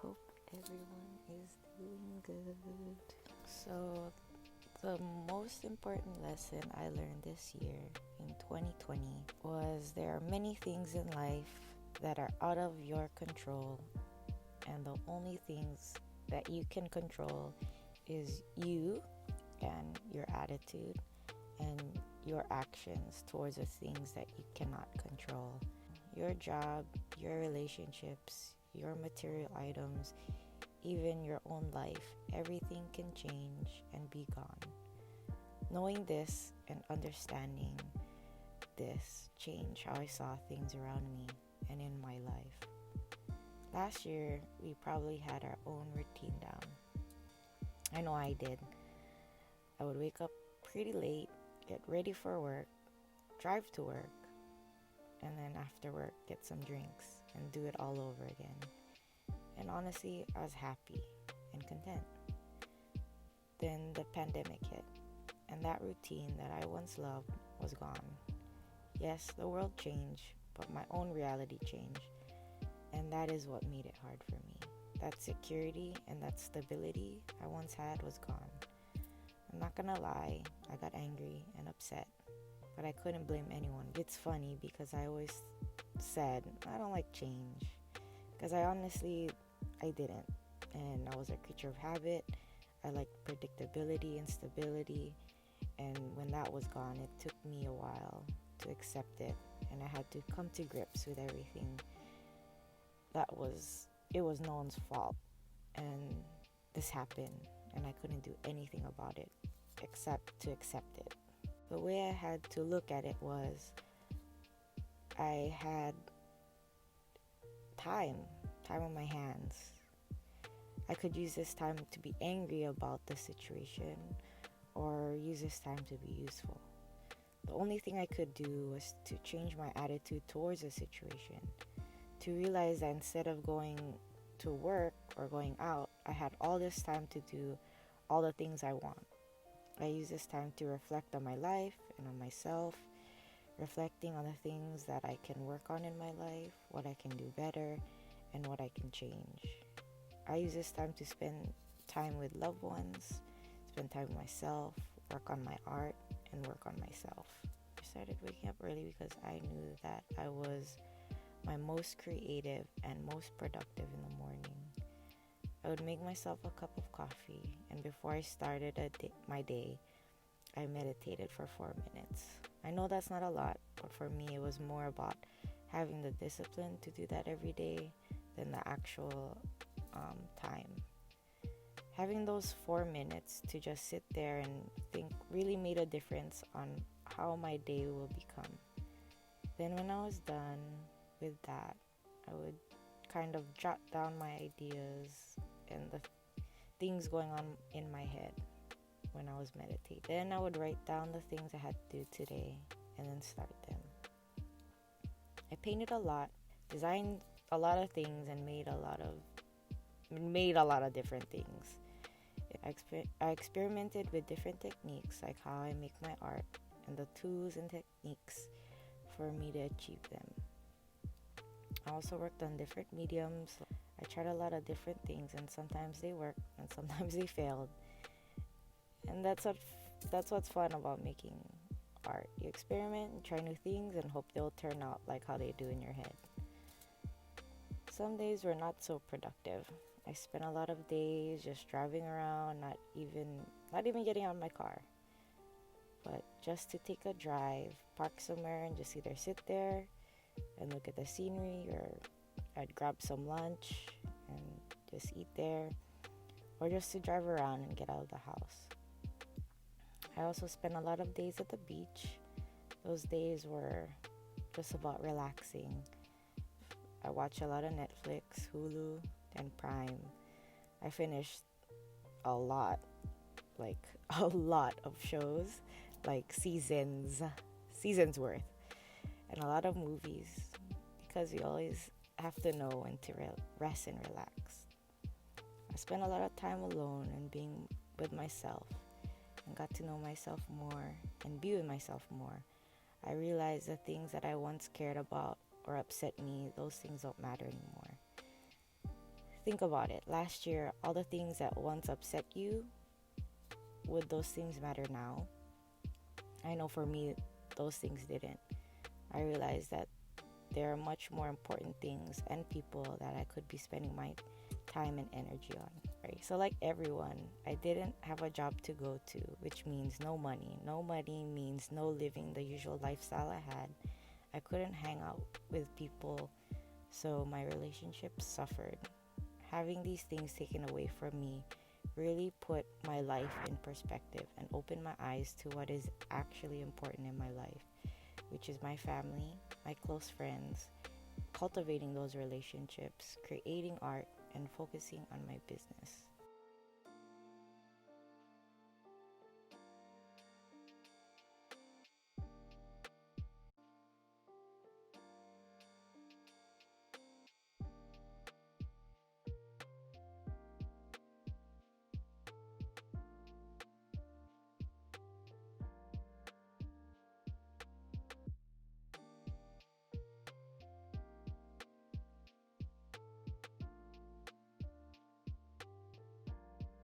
hope everyone is doing good. So, the most important lesson I learned this year in 2020 was there are many things in life that are out of your control, and the only things that you can control is you and your attitude and your actions towards the things that you cannot control. Your job, your relationships, your material items, even your own life, everything can change and be gone. Knowing this and understanding this changed how I saw things around me and in my life. Last year, we probably had our own routine down. I know I did. I would wake up pretty late, get ready for work, drive to work, and then after work, get some drinks and do it all over again. And honestly, I was happy and content. Then the pandemic hit, and that routine that I once loved was gone. Yes, the world changed, but my own reality changed, and that is what made it hard for me. That security and that stability I once had was gone. I'm not gonna lie, I got angry and upset, but I couldn't blame anyone. It's funny because I always said I don't like change, because I didn't, and I was a creature of habit. I liked predictability and stability, and when that was gone, it took me a while to accept it, and I had to come to grips with everything. It was no one's fault, and this happened, and I couldn't do anything about it except to accept it. The way I had to look at it was I had time on my hands. I could use this time to be angry about the situation or use this time to be useful. The only thing I could do was to change my attitude towards the situation, to realize that instead of going to work or going out, I had all this time to do all the things I want. I use this time to reflect on my life and on myself, reflecting on the things that I can work on in my life, what I can do better, and what I can change. I use this time to spend time with loved ones, spend time with myself, work on my art, and work on myself. I started waking up early because I knew that I was my most creative and most productive in the morning. I would make myself a cup of coffee, and before I started my day, I meditated for 4 minutes. I know that's not a lot, but for me it was more about having the discipline to do that every day than the actual time. Having those 4 minutes to just sit there and think really made a difference on how my day will become. Then when I was done with that, I would kind of jot down my ideas and the things going on in my head when I was meditating. Then I would write down the things I had to do today and then start them. I painted a lot, designed a lot of things, and made a lot of different things. I experimented with different techniques, like how I make my art and the tools and techniques for me to achieve them. I also worked on different mediums. I tried a lot of different things, and sometimes they worked and sometimes they failed. And that's what's fun about making art. You experiment and try new things and hope they'll turn out like how they do in your head. Some days were not so productive. I spent a lot of days just driving around, not even getting out of my car, but just to take a drive, park somewhere, and just either sit there and look at the scenery, or I'd grab some lunch and just eat there, or just to drive around and get out of the house. I also spent a lot of days at the beach. Those days were just about relaxing. I watched a lot of Netflix, Hulu, and Prime. I finished a lot of shows, like seasons worth, and a lot of movies, because you always have to know when to rest and relax. I spent a lot of time alone and being with myself, and got to know myself more and be with myself more. I realized the things that I once cared about or upset me, those things don't matter anymore. think about it. Last year, all the things that once upset you, would those things matter now? I know for me, those things didn't. I realized that there are much more important things and people that I could be spending my time and energy on. Right? So like everyone, I didn't have a job to go to, which means no money. No money means no living the usual lifestyle I had. I couldn't hang out with people, so my relationships suffered. Having these things taken away from me really put my life in perspective and opened my eyes to what is actually important in my life, which is my family, my close friends, cultivating those relationships, creating art, and focusing on my business.